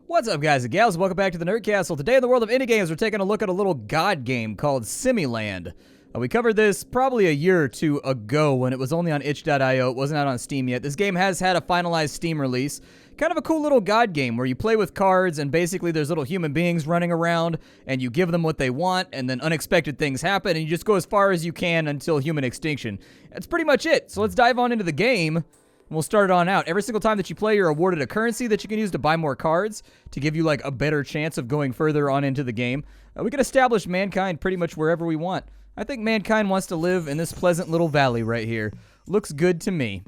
What's up, guys and gals? Welcome back to the Nerd Castle. Today in the world of indie games, we're taking a look at a little god game called Semiland. We covered this probably a year or two ago when it was only on itch.io. It wasn't out on Steam yet. This game has had a finalized Steam release. Kind of a cool little god game where you play with cards and basically there's little human beings running around and you give them what they want and then unexpected things happen and you just go as far as you can until human extinction. That's pretty much it. So let's dive on into the game. We'll start it on out. Every single time that you play, you're awarded a currency that you can use to buy more cards to give you like a better chance of going further on into the game. We can establish mankind pretty much wherever we want. I think mankind wants to live in this pleasant little valley right here. Looks good to me.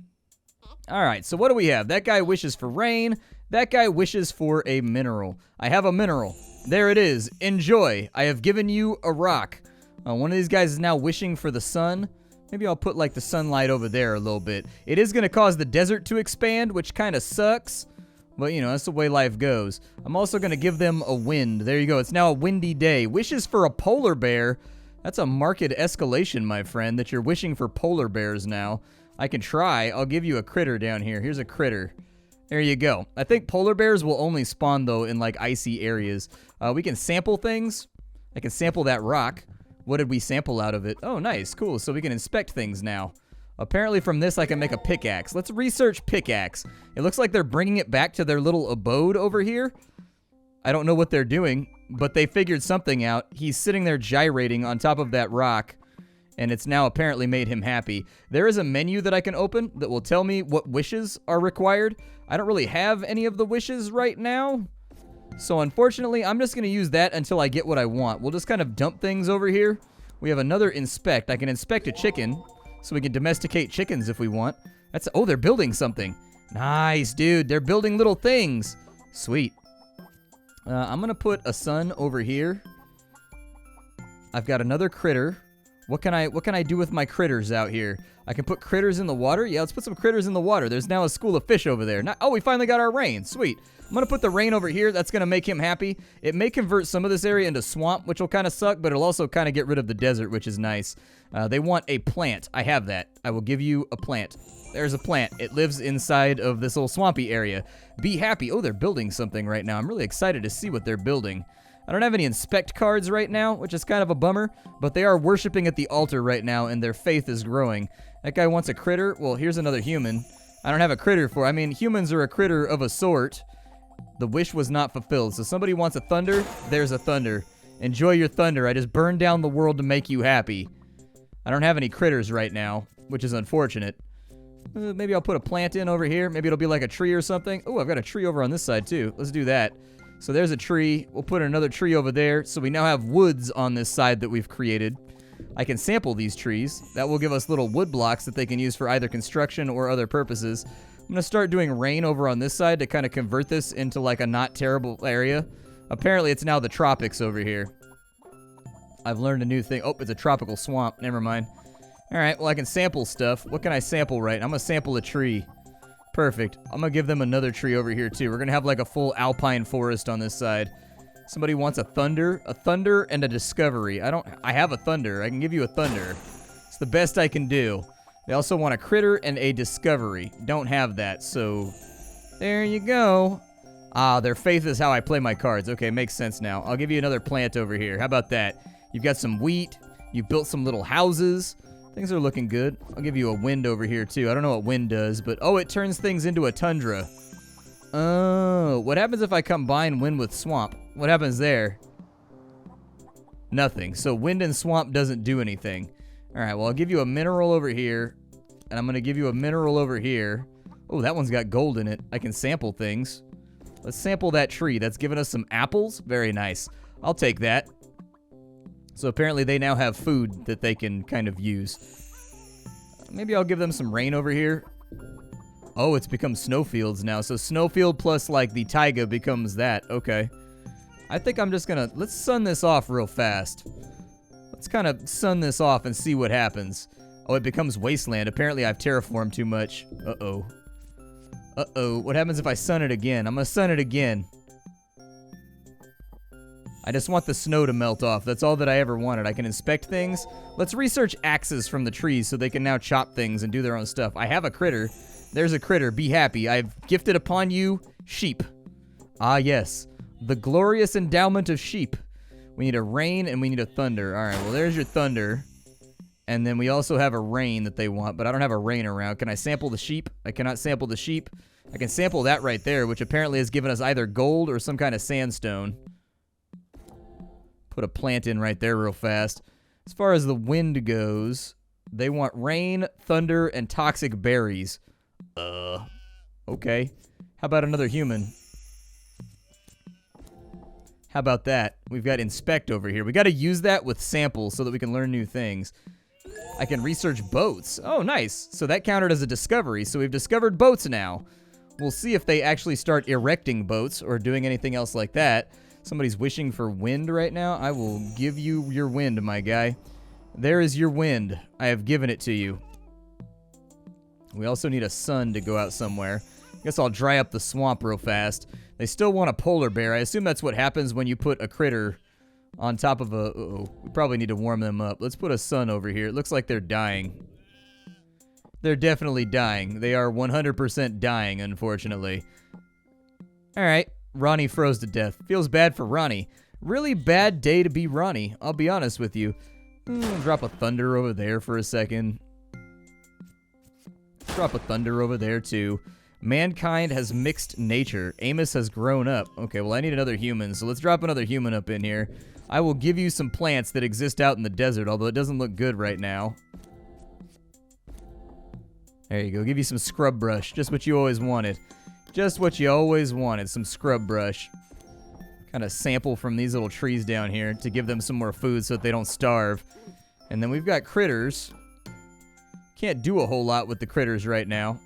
Alright, so what do we have? That guy wishes for rain. That guy wishes for a mineral. I have a mineral. There it is. Enjoy. I have given you a rock. One of these guys is now wishing for the sun. Maybe I'll put like the sunlight over there a little bit. It is going to cause the desert to expand, which kind of sucks. But, you know, that's the way life goes. I'm also going to give them a wind. There you go. It's now a windy day. Wishes for a polar bear. That's a marked escalation, my friend, that you're wishing for polar bears now. I can try. I'll give you a critter down here. Here's a critter. There you go. I think polar bears will only spawn, though, in, like, icy areas. We can sample things. I can sample that rock. What did we sample out of it? Oh, nice. Cool. So we can inspect things now. Apparently from this, I can make a pickaxe. Let's research pickaxe. It looks like they're bringing it back to their little abode over here. I don't know what they're doing, but they figured something out. He's sitting there gyrating on top of that rock, and it's now apparently made him happy. There is a menu that I can open that will tell me what wishes are required. I don't really have any of the wishes right now. So unfortunately, I'm just going to use that until I get what I want. We'll just kind of dump things over here. We have another inspect. I can inspect a chicken, so we can domesticate chickens if we want. Oh, they're building something. Nice, dude. They're building little things. Sweet. I'm going to put a sun over here. I've got another critter. What can I do with my critters out here? I can put critters in the water? Yeah, let's put some critters in the water. There's now a school of fish over there. Oh, we finally got our rain. Sweet. I'm going to put the rain over here. That's going to make him happy. It may convert some of this area into swamp, which will kind of suck, but it'll also kind of get rid of the desert, which is nice. They want a plant. I have that. I will give you a plant. There's a plant. It lives inside of this little swampy area. Be happy. Oh, they're building something right now. I'm really excited to see what they're building. I don't have any inspect cards right now, which is kind of a bummer, but they are worshiping at the altar right now, and their faith is growing. That guy wants a critter. Well, here's another human. I don't have a critter for. I mean, humans are a critter of a sort. The wish was not fulfilled. So somebody wants a thunder. There's a thunder. Enjoy your thunder. I just burned down the world to make you happy. I don't have any critters right now, which is unfortunate. Maybe I'll put a plant in over here. Maybe it'll be like a tree or something. Oh, I've got a tree over on this side too. Let's do that. So there's a tree. We'll put another tree over there. So we now have woods on this side that we've created. I can sample these trees. That will give us little wood blocks that they can use for either construction or other purposes. I'm going to start doing rain over on this side to kind of convert this into like a not terrible area. Apparently it's now the tropics over here. I've learned a new thing. Oh, it's a tropical swamp. Never mind. Alright, well I can sample stuff. What can I sample right? I'm going to sample a tree. Perfect. I'm going to give them another tree over here too. We're going to have like a full alpine forest on this side. Somebody wants a thunder and a discovery. I have a thunder. I can give you a thunder. It's the best I can do. They also want a critter and a discovery. Don't have that, so there you go. Ah, their faith is how I play my cards. Okay, makes sense now. I'll give you another plant over here. How about that? You've got some wheat. You've built some little houses. Things are looking good. I'll give you a wind over here, too. I don't know what wind does, but oh, it turns things into a tundra. Oh, what happens if I combine wind with swamp? What happens there? Nothing. So wind and swamp doesn't do anything. All right, well, I'll give you a mineral over here, and I'm going to give you a mineral over here. Oh, that one's got gold in it. I can sample things. Let's sample that tree. That's giving us some apples. Very nice. I'll take that. So apparently they now have food that they can kind of use. Maybe I'll give them some rain over here. Oh, it's become snowfields now. So snowfield plus, like, the taiga becomes that. Okay. I think I'm just going to... Let's sun this off real fast. Let's kind of sun this off and see what happens. Oh, it becomes wasteland. Apparently I've terraformed too much. Uh-oh. Uh-oh. What happens if I sun it again? I'm going to sun it again. I just want the snow to melt off. That's all that I ever wanted. I can inspect things. Let's research axes from the trees so they can now chop things and do their own stuff. I have a critter. There's a critter. Be happy. I've gifted upon you sheep. Ah, yes. The glorious endowment of sheep. We need a rain and we need a thunder. All right, well, there's your thunder. And then we also have a rain that they want, but I don't have a rain around. Can I sample the sheep? I cannot sample the sheep. I can sample that right there, which apparently has given us either gold or some kind of sandstone. Put a plant in right there real fast. As far as the wind goes, they want rain, thunder, and toxic berries. Okay. How about another human? How about that? We've got inspect over here. We got to use that with samples so that we can learn new things. I can research boats. Oh, nice. So that counted as a discovery. So we've discovered boats now. We'll see if they actually start erecting boats or doing anything else like that. Somebody's wishing for wind right now. I will give you your wind, my guy. There is your wind. I have given it to you. We also need a sun to go out somewhere. Guess I'll dry up the swamp real fast. They still want a polar bear. I assume that's what happens when you put a critter on top of a... Uh-oh. We probably need to warm them up. Let's put a sun over here. It looks like they're dying. They're definitely dying. They are 100% dying, unfortunately. Alright. Ronnie froze to death. Feels bad for Ronnie. Really bad day to be Ronnie. I'll be honest with you. Drop a thunder over there for a second. Drop a thunder over there, too. Mankind has mixed nature. Amos has grown up. Okay, well, I need another human, so let's drop another human up in here. I will give you some plants that exist out in the desert, although it doesn't look good right now. There you go. Give you some scrub brush. Just what you always wanted. Just what you always wanted. Some scrub brush. Kind of sample from these little trees down here to give them some more food so that they don't starve. And then we've got critters. Can't do a whole lot with the critters right now.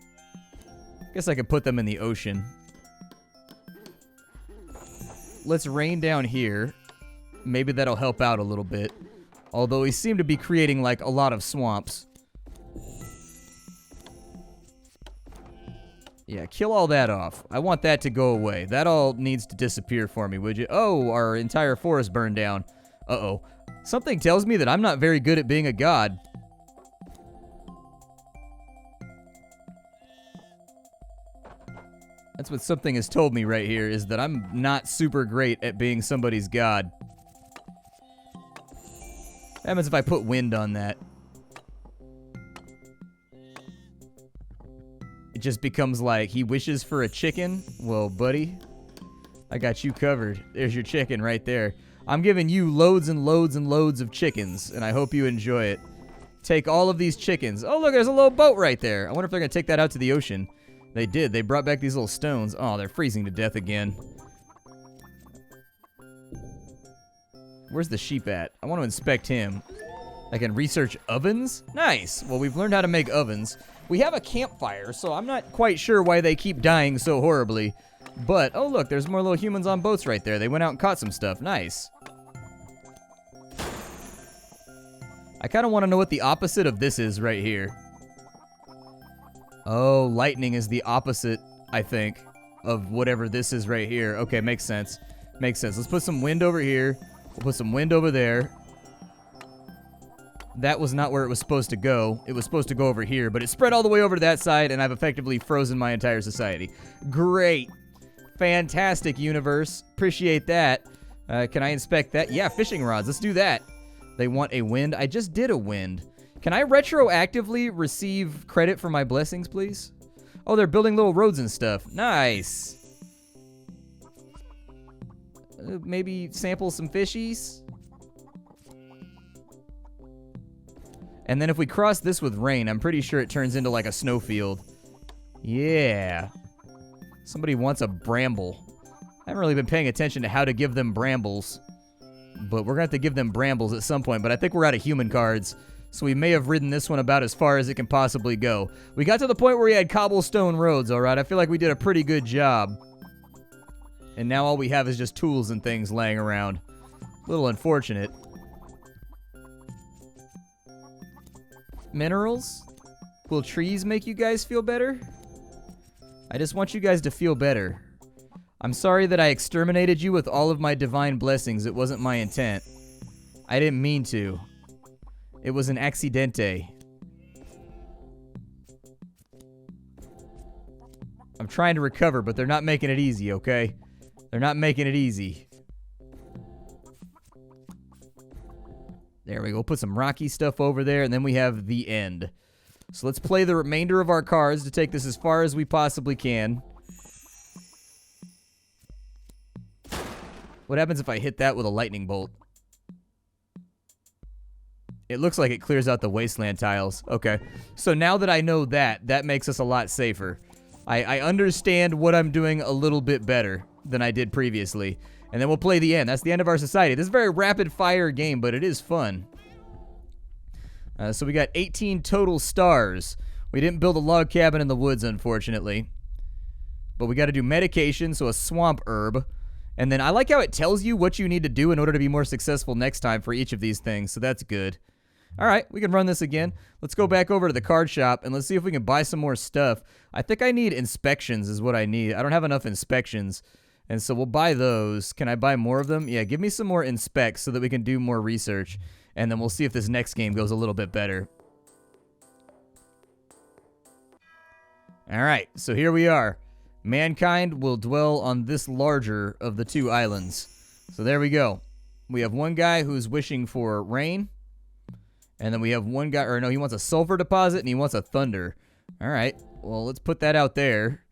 Guess I could put them in the ocean. Let's rain down here. Maybe that'll help out a little bit. Although we seem to be creating, like, a lot of swamps. Yeah, kill all that off. I want that to go away. That all needs to disappear for me, would you? Oh, our entire forest burned down. Uh-oh. Something tells me that I'm not very good at being a god. That's what something has told me right here, is that I'm not super great at being somebody's god. What happens if I put wind on that? It just becomes like, he wishes for a chicken? Well, buddy, I got you covered. There's your chicken right there. I'm giving you loads and loads and loads of chickens, and I hope you enjoy it. Take all of these chickens. Oh, look, there's a little boat right there. I wonder if they're going to take that out to the ocean. They did. They brought back these little stones. Oh, they're freezing to death again. Where's the sheep at? I want to inspect him. I can research ovens? Nice. Well, we've learned how to make ovens. We have a campfire, so I'm not quite sure why they keep dying so horribly. But, oh look, there's more little humans on boats right there. They went out and caught some stuff. Nice. I kind of want to know what the opposite of this is right here. Oh, lightning is the opposite, I think, of whatever this is right here. Okay, makes sense. Makes sense. Let's put some wind over here. We'll put some wind over there. That was not where it was supposed to go. It was supposed to go over here, but it spread all the way over to that side, and I've effectively frozen my entire society. Great. Fantastic, universe. Appreciate that. Can I inspect that? Yeah, fishing rods. Let's do that. They want a wind. I just did a wind. Can I retroactively receive credit for my blessings, please? Oh, they're building little roads and stuff. Nice. Maybe sample some fishies? And then if we cross this with rain, I'm pretty sure it turns into like a snowfield. Yeah. Somebody wants a bramble. I haven't really been paying attention to how to give them brambles. But we're going to have to give them brambles at some point. But I think we're out of human cards. So we may have ridden this one about as far as it can possibly go. We got to the point where we had cobblestone roads, alright? I feel like we did a pretty good job. And now all we have is just tools and things laying around. A little unfortunate. Minerals? Will trees make you guys feel better? I just want you guys to feel better. I'm sorry that I exterminated you with all of my divine blessings. It wasn't my intent. I didn't mean to. It was an accidente. I'm trying to recover, but they're not making it easy, okay? They're not making it easy. There we go. Put some rocky stuff over there, and then we have the end. So let's play the remainder of our cards to take this as far as we possibly can. What happens if I hit that with a lightning bolt? It looks like it clears out the wasteland tiles. Okay. So now that I know that, that makes us a lot safer. I understand what I'm doing a little bit better than I did previously. And then we'll play the end. That's the end of our society. This is a very rapid-fire game, but it is fun. So we got 18 total stars. We didn't build a log cabin in the woods, unfortunately. But we got to do medication, so a swamp herb. And then I like how it tells you what you need to do in order to be more successful next time for each of these things, so that's good. All right, we can run this again. Let's go back over to the card shop, and let's see if we can buy some more stuff. I think I need inspections is what I need. I don't have enough inspections, and so we'll buy those. Can I buy more of them? Yeah, give me some more inspects so that we can do more research, and then we'll see if this next game goes a little bit better. All right, so here we are. Mankind will dwell on this larger of the two islands. So there we go. We have one guy who's wishing for rain. And then we have one guy, or no, he wants a sulfur deposit and he wants a thunder. All right, well, let's put that out there.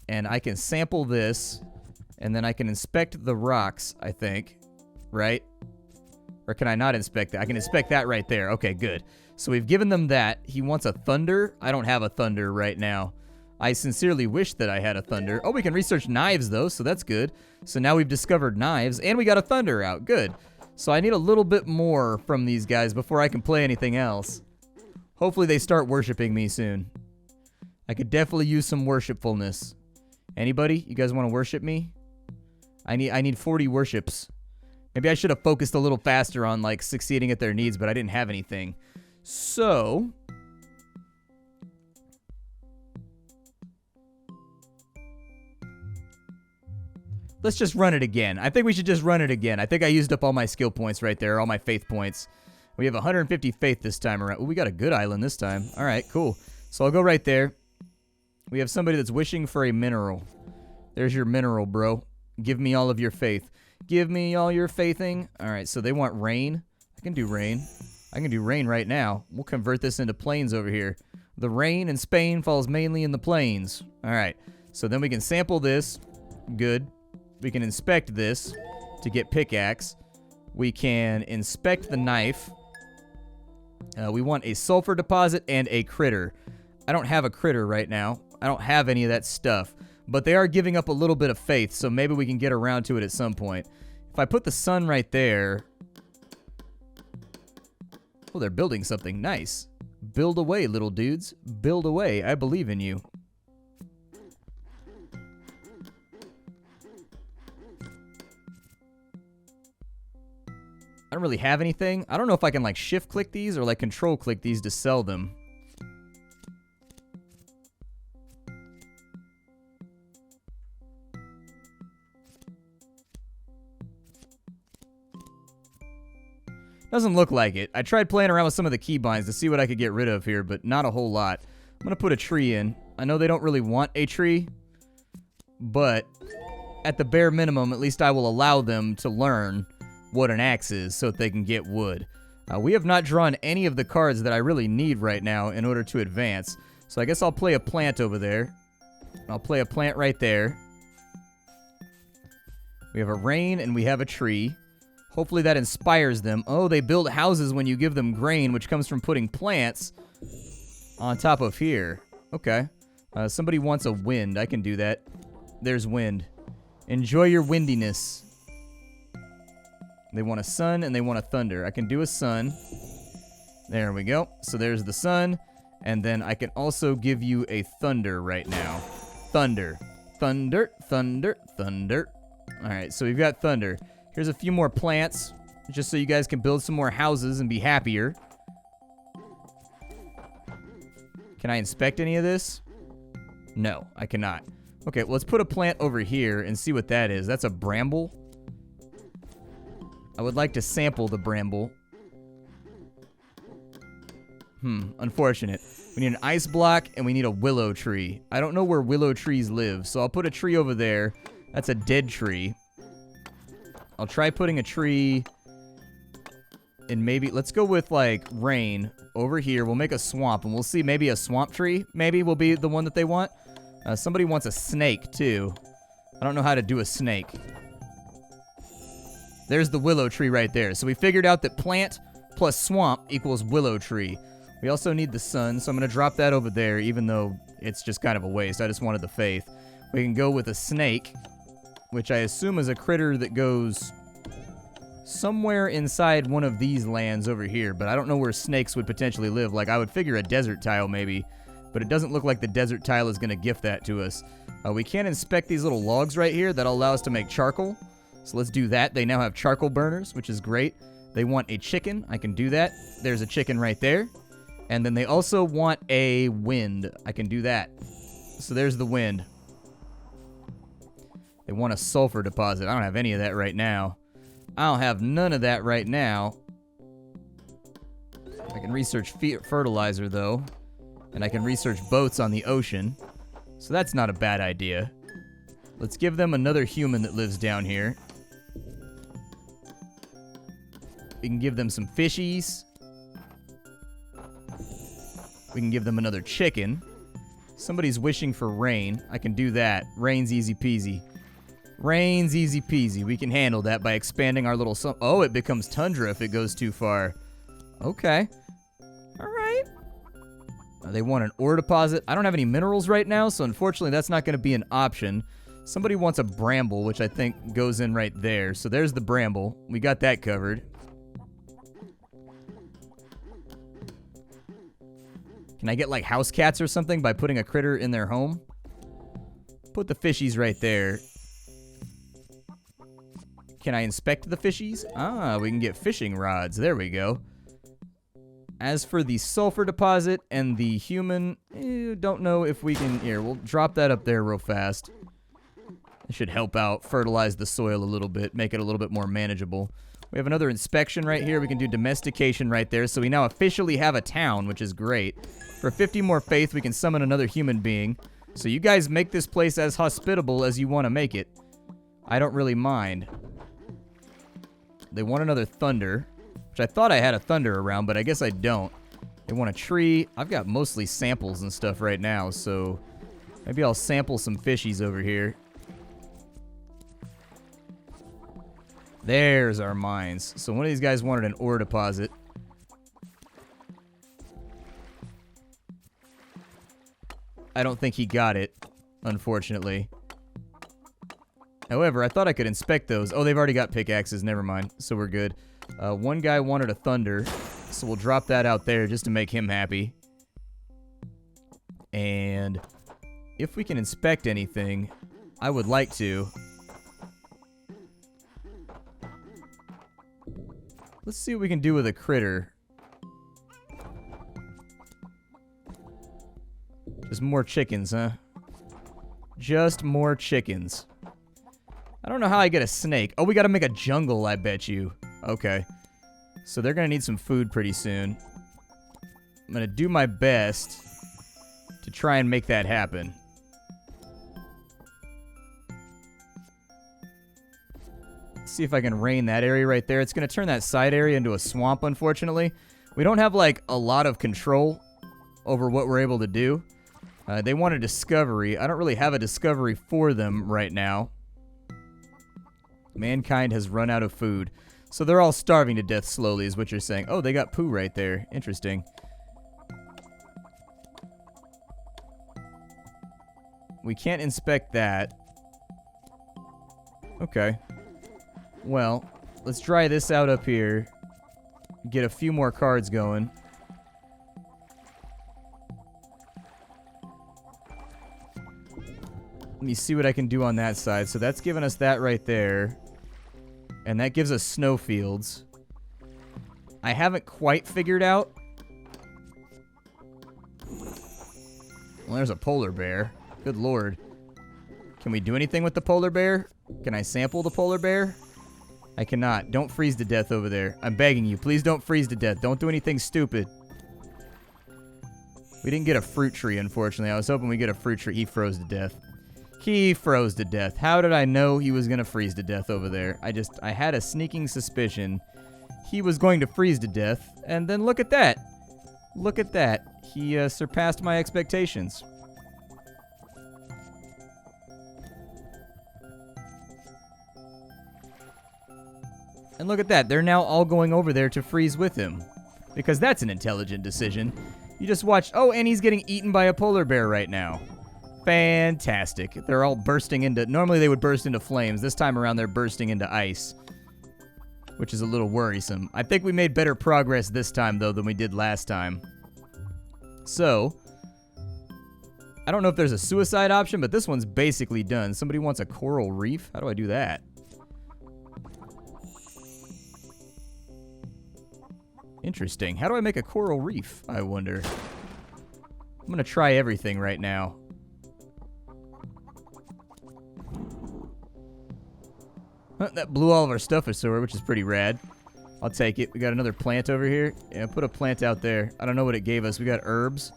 And I can sample this. And then I can inspect the rocks, I think. Right? Or can I not inspect that? I can inspect that right there. Okay, good. So we've given them that. He wants a thunder. I don't have a thunder right now. I sincerely wish that I had a thunder. Oh, we can research knives, though, so that's good. So now we've discovered knives, and we got a thunder out. Good. So I need a little bit more from these guys before I can play anything else. Hopefully they start worshiping me soon. I could definitely use some worshipfulness. Anybody? You guys want to worship me? I need 40 worships. Maybe I should have focused a little faster on, like, succeeding at their needs, but I didn't have anything. So let's just run it again. I think we should just run it again. I think I used up all my skill points right there, all my faith points. We have 150 faith this time around. Ooh, we got a good island this time. All right, cool. So I'll go right there. We have somebody that's wishing for a mineral. There's your mineral, bro. Give me all of your faith. Give me all your faithing. All right, so they want rain. I can do rain. I can do rain right now. We'll convert this into plains over here. The rain in Spain falls mainly in the plains. All right, so then we can sample this. Good. We can inspect this to get pickaxe. We can inspect the knife. We want a sulfur deposit and a critter. I don't have a critter right now. I don't have any of that stuff. But they are giving up a little bit of faith, so maybe we can get around to it at some point. If I put the sun right there... Oh, they're building something. Nice. Build away, little dudes. Build away. I believe in you. I don't really have anything. I don't know if I can, like, shift-click these or, like, control-click these to sell them. Doesn't look like it. I tried playing around with some of the keybinds to see what I could get rid of here, but not a whole lot. I'm going to put a tree in. I know they don't really want a tree, but at the bare minimum, at least I will allow them to learn what an axe is so that they can get wood. We have not drawn any of the cards that I really need right now in order to advance. So I guess I'll play a plant over there. I'll play a plant right there. We have a rain and we have a tree. Hopefully that inspires them. Oh, they build houses when you give them grain, which comes from putting plants on top of here. Okay. Somebody wants a wind. I can do that. There's wind. Enjoy your windiness. They want a sun and they want a thunder. I can do a sun. There we go. So there's the sun. And then I can also give you a thunder right now. Thunder. Thunder, thunder, thunder. All right, so we've got thunder. Here's a few more plants, just so you guys can build some more houses and be happier. Can I inspect any of this? No, I cannot. Okay, well, let's put a plant over here and see what that is. That's a bramble. I would like to sample the bramble. Unfortunate. We need an ice block and we need a willow tree. I don't know where willow trees live, so I'll put a tree over there That's a dead tree. I'll try putting a tree in maybe... Let's go with, like, rain over here. We'll make a swamp, and we'll see maybe a swamp tree maybe will be the one that they want. Somebody wants a snake, too. I don't know how to do a snake. There's the willow tree right there. So we figured out that plant plus swamp equals willow tree. We also need the sun, so I'm going to drop that over there, even though it's just kind of a waste. I just wanted the faith. We can go with a snake, which I assume is a critter that goes somewhere inside one of these lands over here, but I don't know where snakes would potentially live. Like, I would figure a desert tile maybe, but it doesn't look like the desert tile is going to gift that to us. We can inspect these little logs right here that'll allow us to make charcoal. So let's do that. They now have charcoal burners, which is great. They want a chicken. I can do that. There's a chicken right there. And then they also want a wind. I can do that. So there's the wind. They want a sulfur deposit. I don't have any of that right now. I don't have none of that right now. I can research fertilizer, though. And I can research boats on the ocean. So that's not a bad idea. Let's give them another human that lives down here. We can give them some fishies. We can give them another chicken. Somebody's wishing for rain. I can do that. Rain's easy peasy. Rain's easy peasy. We can handle that by expanding our little... Oh, it becomes tundra if it goes too far. Okay. All right. They want an ore deposit. I don't have any minerals right now, so unfortunately that's not going to be an option. Somebody wants a bramble, which I think goes in right there. So there's the bramble. We got that covered. Can I get, like, house cats or something by putting a critter in their home? Put the fishies right there. Can I inspect the fishies? Ah, we can get fishing rods. There we go. As for the sulfur deposit and the human, don't know if we can... Here, we'll drop that up there real fast. It should help out, fertilize the soil a little bit, make it a little bit more manageable. We have another inspection right here. We can do domestication right there. So we now officially have a town, which is great. For 50 more faith, we can summon another human being. So you guys make this place as hospitable as you want to make it. I don't really mind. They want another thunder, which I thought I had a thunder around, but I guess I don't. They want a tree. I've got mostly samples and stuff right now, so maybe I'll sample some fishies over here. There's our mines. So one of these guys wanted an ore deposit. I don't think he got it, unfortunately. However, I thought I could inspect those. Oh, they've already got pickaxes. Never mind. So we're good. One guy wanted a thunder, so we'll drop that out there just to make him happy. And if we can inspect anything, I would like to. Let's see what we can do with a critter. Just more chickens, huh? Just more chickens. I don't know how I get a snake. Oh, we gotta make a jungle, I bet you. Okay. So they're gonna need some food pretty soon. I'm gonna do my best to try and make that happen. Let's see if I can rain that area right there. It's gonna turn that side area into a swamp, unfortunately. We don't have, like, a lot of control over what we're able to do. They want a discovery. I don't really have a discovery for them right now. Mankind has run out of food. So they're all starving to death slowly is what you're saying. Oh, they got poo right there. Interesting. We can't inspect that. Okay. Well, let's try this out up here. Get a few more cards going. Let me see what I can do on that side. So that's giving us that right there. And that gives us snowfields. I haven't quite figured out. Well, there's a polar bear. Good lord. Can we do anything with the polar bear? Can I sample the polar bear? I cannot. Don't freeze to death over there. I'm begging you. Please don't freeze to death. Don't do anything stupid. We didn't get a fruit tree, unfortunately. I was hoping we'd get a fruit tree. He froze to death. He froze to death. How did I know he was going to freeze to death over there? I had a sneaking suspicion he was going to freeze to death. And then look at that. Look at that. He surpassed my expectations. And look at that. They're now all going over there to freeze with him. Because that's an intelligent decision. You just watch. Oh, and he's getting eaten by a polar bear right now. Fantastic. They're all bursting into... Normally they would burst into flames. This time around they're bursting into ice. Which is a little worrisome. I think we made better progress this time, though, than we did last time. So... I don't know if there's a suicide option, but this one's basically done. Somebody wants a coral reef? How do I do that? Interesting. How do I make a coral reef, I wonder? I'm gonna try everything right now. That blew all of our stuff ashore, which is pretty rad. I'll take it. We got another plant over here. Yeah, put a plant out there. I don't know what it gave us. We got herbs.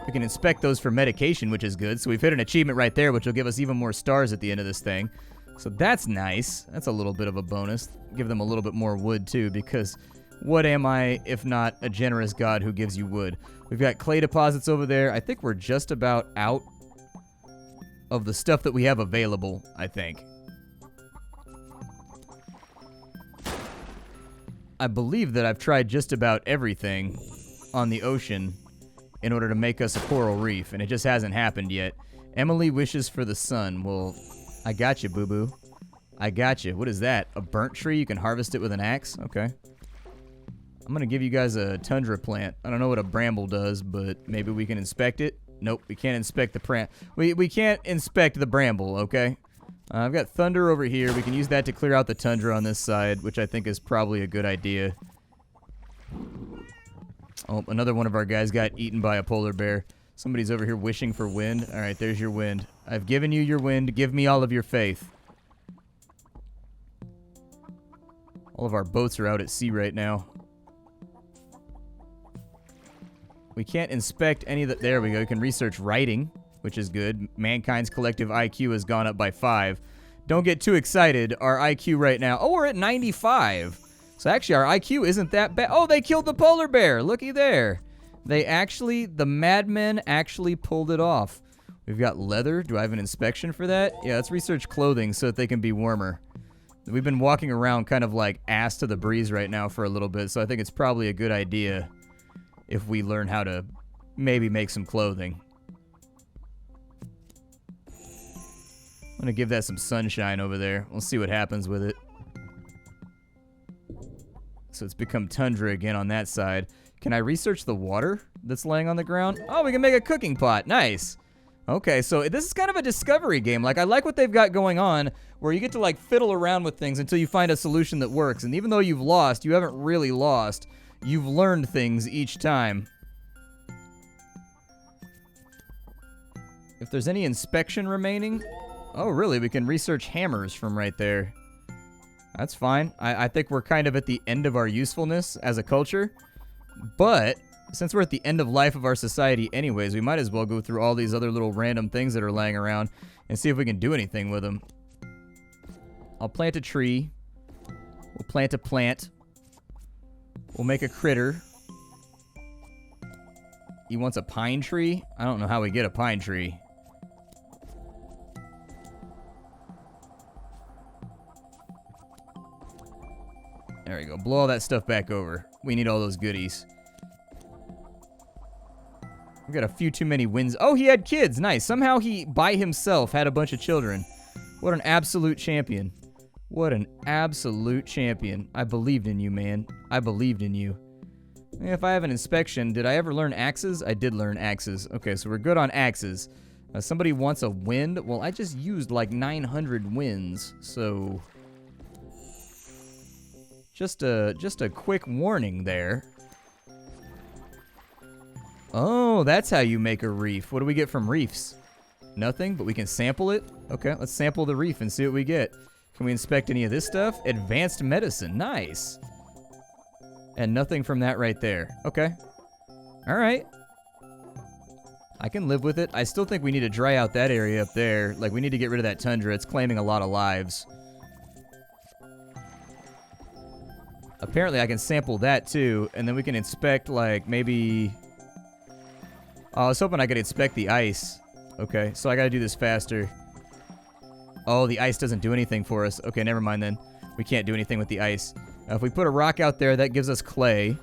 We can inspect those for medication, which is good. So we've hit an achievement right there, which will give us even more stars at the end of this thing. So that's nice. That's a little bit of a bonus. Give them a little bit more wood, too, because what am I if not a generous god who gives you wood? We've got clay deposits over there. I think we're just about out of the stuff that we have available, I think. I believe that I've tried just about everything on the ocean in order to make us a coral reef, and it just hasn't happened yet. Emily wishes for the sun. Well, I got you, boo-boo. I got you. What is that? A burnt tree? You can harvest it with an axe? Okay. I'm going to give you guys a tundra plant. I don't know what a bramble does, but maybe we can inspect it. Nope, we can't inspect the plant. We can't inspect the bramble, okay? I've got thunder over here. We can use that to clear out the tundra on this side, which I think is probably a good idea. Oh, another one of our guys got eaten by a polar bear. Somebody's over here wishing for wind. All right, there's your wind. I've given you your wind. Give me all of your faith. All of our boats are out at sea right now. We can't inspect any of the... There we go. We can research writing, which is good. Mankind's collective IQ has gone up by 5. Don't get too excited. Our IQ right now... Oh, we're at 95. So actually, our IQ isn't that bad. Oh, they killed the polar bear. Looky there. They actually... The madmen actually pulled it off. We've got leather. Do I have an inspection for that? Yeah, let's research clothing so that they can be warmer. We've been walking around kind of like ass to the breeze right now for a little bit, so I think it's probably a good idea if we learn how to maybe make some clothing. I'm going to give that some sunshine over there. We'll see what happens with it. So it's become tundra again on that side. Can I research the water that's laying on the ground? Oh, we can make a cooking pot. Nice. Okay, so this is kind of a discovery game. Like, I like what they've got going on, where you get to, like, fiddle around with things until you find a solution that works. And even though you've lost, you haven't really lost. You've learned things each time. If there's any inspection remaining... Oh, really? We can research hammers from right there. That's fine. I think we're kind of at the end of our usefulness as a culture. But, since we're at the end of life of our society anyways, we might as well go through all these other little random things that are laying around and see if we can do anything with them. I'll plant a tree. We'll plant a plant. We'll make a critter. He wants a pine tree? I don't know how we get a pine tree. There we go. Blow all that stuff back over. We need all those goodies. We've got a few too many wins. Oh, he had kids. Nice. Somehow he, by himself, had a bunch of children. What an absolute champion. What an absolute champion. I believed in you, man. I believed in you. If I have an inspection, did I ever learn axes? I did learn axes. Okay, so we're good on axes. Somebody wants a wind. Well, I just used like 900 winds, so... Just a quick warning there. Oh, that's how you make a reef. What do we get from reefs? Nothing, but we can sample it. Okay, let's sample the reef and see what we get. Can we inspect any of this stuff? Advanced medicine. Nice. And nothing from that right there. Okay. All right. I can live with it. I still think we need to dry out that area up there. Like, we need to get rid of that tundra. It's claiming a lot of lives. Apparently, I can sample that, too. And then we can inspect, like, maybe... Oh, I was hoping I could inspect the ice. Okay, so I gotta do this faster. Oh, the ice doesn't do anything for us. Okay, never mind then. We can't do anything with the ice. Now, if we put a rock out there, that gives us clay.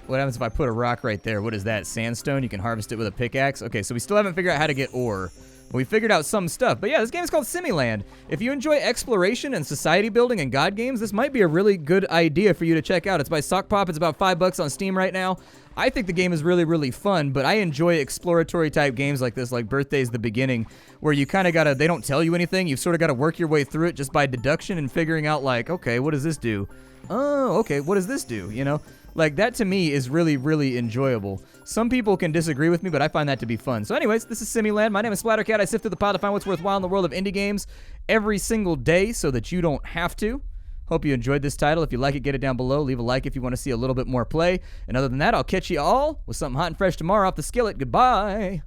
What happens if I put a rock right there? What is that? Sandstone? You can harvest it with a pickaxe? Okay, so we still haven't figured out how to get ore. But we figured out some stuff. But yeah, this game is called Semiland. If you enjoy exploration and society building and god games, this might be a really good idea for you to check out. It's by Sock Pop. It's about $5 on Steam right now. I think the game is really, really fun, but I enjoy exploratory type games like this, like Birthday's the Beginning, where you kind of gotta, they don't tell you anything. You've sort of got to work your way through it just by deduction and figuring out, like, okay, what does this do? Oh, okay, what does this do? You know? Like, that to me is really, really enjoyable. Some people can disagree with me, but I find that to be fun. So anyways, this is Semiland. My name is Splattercat. I sift through the pile to find what's worthwhile in the world of indie games every single day so that you don't have to. Hope you enjoyed this title. If you like it, get it down below. Leave a like if you want to see a little bit more play. And other than that, I'll catch you all with something hot and fresh tomorrow off the skillet. Goodbye.